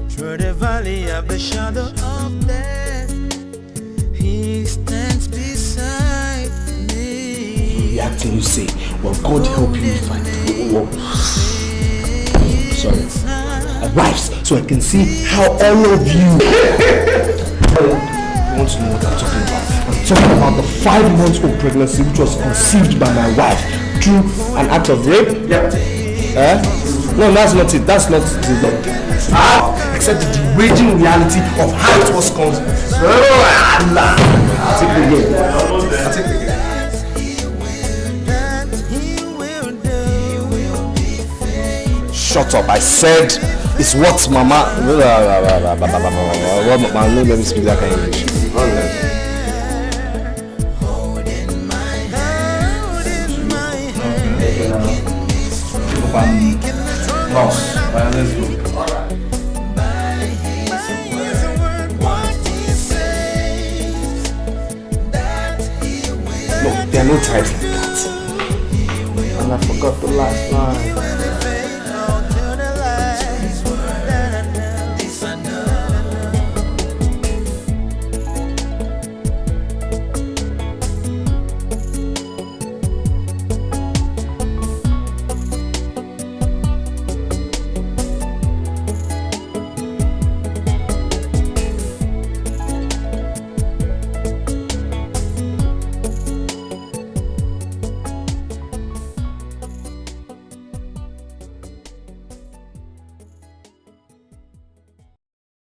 Through the valley of the shadow of death, He stands beside me. The acting you say, well, God help you if sorry. Wives, so I can see how all of you. You want to know what I'm talking about? I'm talking about the 5-month-old pregnancy which was conceived by my wife through an act of rape. Yeah. No, that's not it. That's not it. Except the raging reality of how it was conceived. I'll take the game. Shut up! I said it's what Mama. Let me speak that kind of English. Let's go. No, there are no times like that. And I forgot the last line.